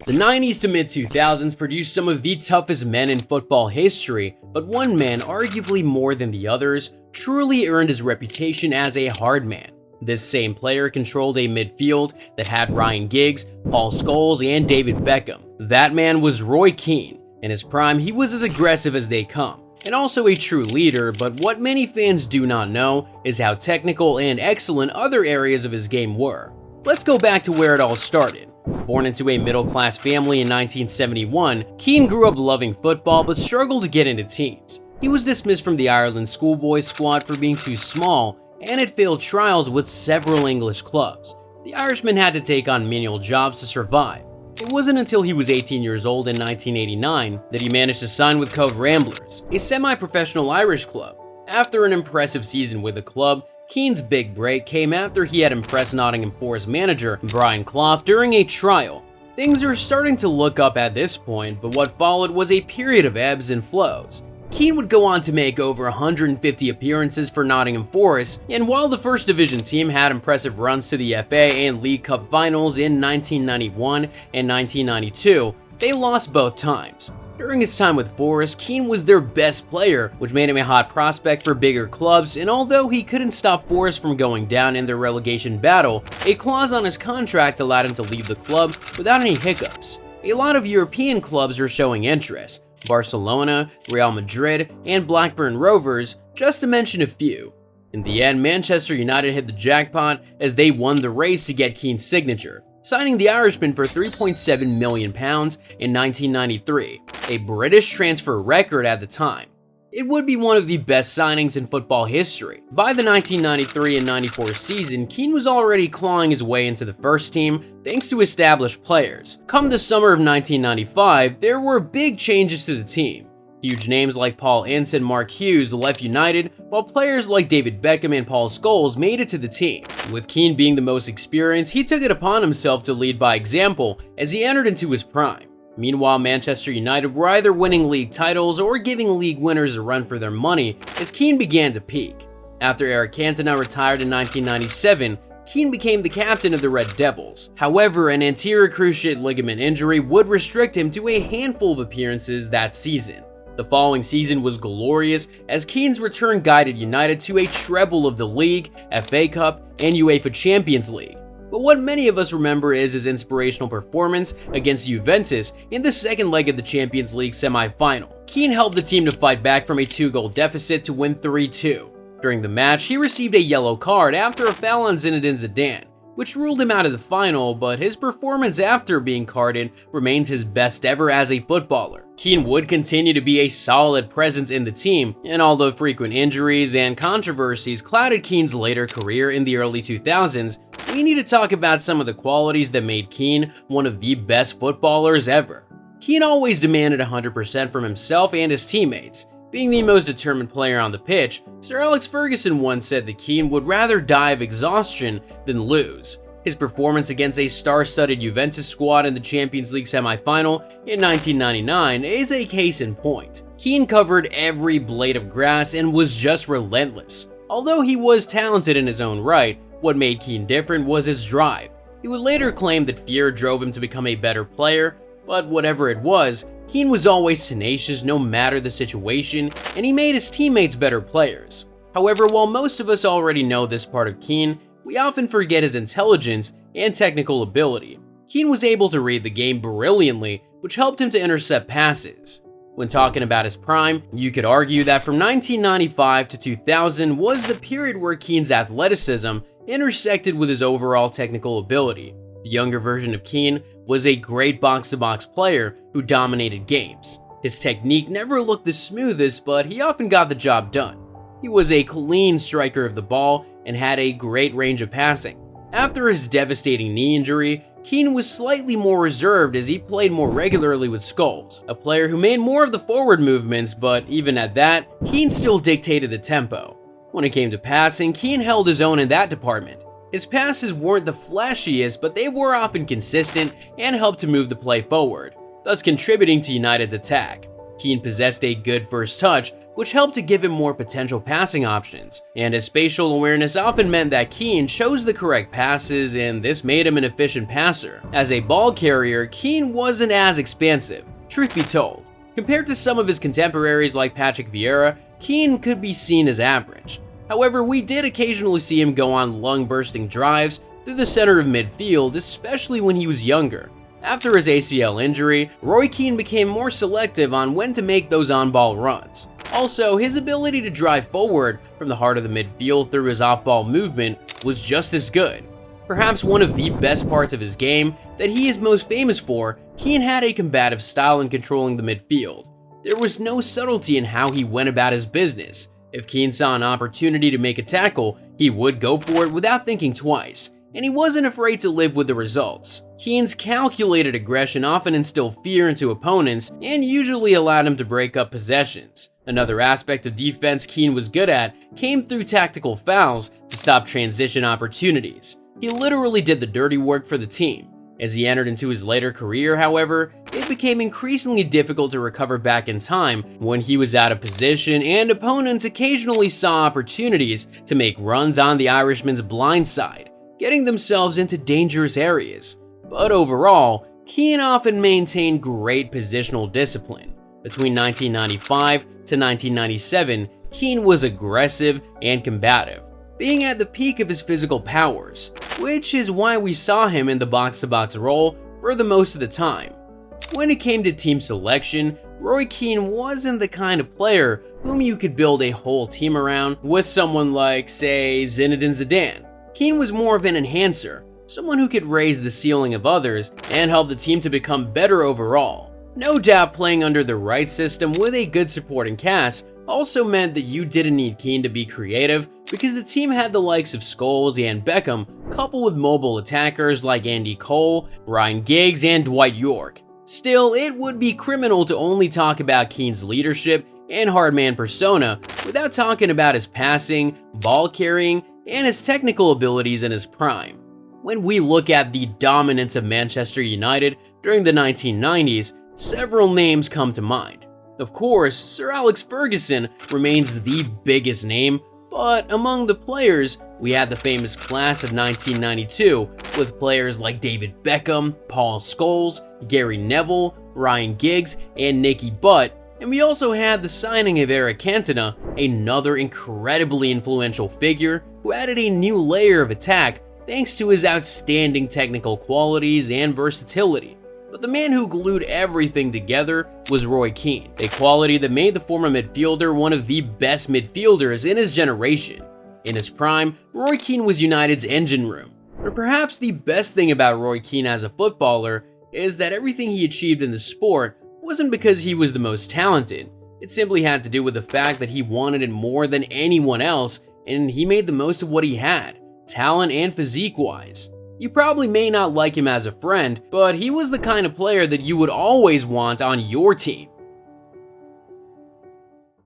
The 90s to mid-2000s produced some of the toughest men in football history, but one man, arguably more than the others, truly earned his reputation as a hard man. This same player controlled a midfield that had Ryan Giggs, Paul Scholes, and David Beckham. That man was Roy Keane. In his prime, he was as aggressive as they come, and also a true leader, but what many fans do not know is how technical and excellent other areas of his game were. Let's go back to where it all started. Born into a middle-class family in 1971, Keane grew up loving football but struggled to get into teams. He was dismissed from the Ireland schoolboys squad for being too small, and had failed trials with several English clubs. The Irishman had to take on menial jobs to survive. It wasn't until he was 18 years old in 1989 that he managed to sign with Cove Ramblers, a semi-professional Irish club. After an impressive season with the club, Keane's big break came after he had impressed Nottingham Forest manager Brian Clough during a trial. Things are starting to look up at this point, but what followed was a period of ebbs and flows. Keane would go on to make over 150 appearances for Nottingham Forest, and while the First Division team had impressive runs to the FA and League Cup finals in 1991 and 1992, they lost both times. During his time with Forest, Keane was their best player, which made him a hot prospect for bigger clubs, and although he couldn't stop Forest from going down in their relegation battle, a clause on his contract allowed him to leave the club without any hiccups. A lot of European clubs are showing interest. Barcelona, Real Madrid, and Blackburn Rovers, just to mention a few. In the end, Manchester United hit the jackpot as they won the race to get Keane's signature, signing the Irishman for £3.7 million in 1993, a British transfer record at the time. It would be one of the best signings in football history. By the 1993 and 94 season, Keane was already clawing his way into the first team thanks to established players. Come the summer of 1995, there were big changes to the team. Huge names like Paul Ince and Mark Hughes left United, while players like David Beckham and Paul Scholes made it to the team. With Keane being the most experienced, he took it upon himself to lead by example as he entered into his prime. Meanwhile, Manchester United were either winning league titles or giving league winners a run for their money as Keane began to peak. After Eric Cantona retired in 1997, Keane became the captain of the Red Devils. However, an anterior cruciate ligament injury would restrict him to a handful of appearances that season. The following season was glorious as Keane's return guided United to a treble of the league, FA Cup, and UEFA Champions League. But what many of us remember is his inspirational performance against Juventus in the second leg of the Champions League semi-final. Keane helped the team to fight back from a 2-goal deficit to win 3-2. During the match, he received a yellow card after a foul on Zinedine Zidane, which ruled him out of the final, but his performance after being carded remains his best ever as a footballer. Keane would continue to be a solid presence in the team, and although frequent injuries and controversies clouded Keane's later career in the early 2000s, we need to talk about some of the qualities that made Keane one of the best footballers ever. Keane always demanded 100% from himself and his teammates. Being the most determined player on the pitch, Sir Alex Ferguson once said that Keane would rather die of exhaustion than lose. His performance against a star-studded Juventus squad in the Champions League semi-final in 1999 is a case in point. Keane covered every blade of grass and was just relentless. Although he was talented in his own right, what made Keane different was his drive. He would later claim that fear drove him to become a better player, but whatever it was, Keane was always tenacious no matter the situation, and he made his teammates better players. However, while most of us already know this part of Keane, we often forget his intelligence and technical ability. Keane was able to read the game brilliantly, which helped him to intercept passes. When talking about his prime, you could argue that from 1995 to 2000 was the period where Keane's athleticism intersected with his overall technical ability. The younger version of Keane was a great box-to-box player who dominated games. His technique never looked the smoothest, but he often got the job done. He was a clean striker of the ball and had a great range of passing. After his devastating knee injury, Keane was slightly more reserved as he played more regularly with Scholes, a player who made more of the forward movements, but even at that, Keane still dictated the tempo. When it came to passing, Keane held his own in that department. His passes weren't the flashiest, but they were often consistent and helped to move the play forward, thus contributing to United's attack. Keane possessed a good first touch, which helped to give him more potential passing options, and his spatial awareness often meant that Keane chose the correct passes, and this made him an efficient passer. As a ball carrier, Keane wasn't as expansive, truth be told. Compared to some of his contemporaries like Patrick Vieira, Keane could be seen as average. However, we did occasionally see him go on lung-bursting drives through the center of midfield, especially when he was younger. After his ACL injury, Roy Keane became more selective on when to make those on-ball runs. Also, his ability to drive forward from the heart of the midfield through his off-ball movement was just as good. Perhaps one of the best parts of his game that he is most famous for, Keane had a combative style in controlling the midfield. There was no subtlety in how he went about his business. If Keane saw an opportunity to make a tackle, he would go for it without thinking twice, and he wasn't afraid to live with the results. Keane's calculated aggression often instilled fear into opponents and usually allowed him to break up possessions. Another aspect of defense Keane was good at came through tactical fouls to stop transition opportunities. He literally did the dirty work for the team. As he entered into his later career, however, it became increasingly difficult to recover back in time when he was out of position, and opponents occasionally saw opportunities to make runs on the Irishman's blind side, getting themselves into dangerous areas. But overall, Keane often maintained great positional discipline. Between 1995 to 1997, Keane was aggressive and combative, being at the peak of his physical powers, which is why we saw him in the box-to-box role for the most of the time. When it came to team selection, Roy Keane wasn't the kind of player whom you could build a whole team around with someone like, say, Zinedine Zidane. Keane was more of an enhancer, someone who could raise the ceiling of others and help the team to become better overall. No doubt playing under the right system with a good supporting cast also meant that you didn't need Keane to be creative because the team had the likes of Scholes and Beckham coupled with mobile attackers like Andy Cole, Ryan Giggs, and Dwight York. Still, it would be criminal to only talk about Keane's leadership and hardman persona without talking about his passing, ball carrying, and his technical abilities in his prime. When we look at the dominance of Manchester United during the 1990s, several names come to mind. Of course, Sir Alex Ferguson remains the biggest name, but among the players, we had the famous class of 1992 with players like David Beckham, Paul Scholes, Gary Neville, Ryan Giggs, and Nicky Butt, and we also had the signing of Eric Cantona, another incredibly influential figure who added a new layer of attack thanks to his outstanding technical qualities and versatility. But the man who glued everything together was Roy Keane, a quality that made the former midfielder one of the best midfielders in his generation. In his prime, Roy Keane was United's engine room. But perhaps the best thing about Roy Keane as a footballer is that everything he achieved in the sport wasn't because he was the most talented. It simply had to do with the fact that he wanted it more than anyone else, and he made the most of what he had, talent and physique-wise. You probably may not like him as a friend, but he was the kind of player that you would always want on your team.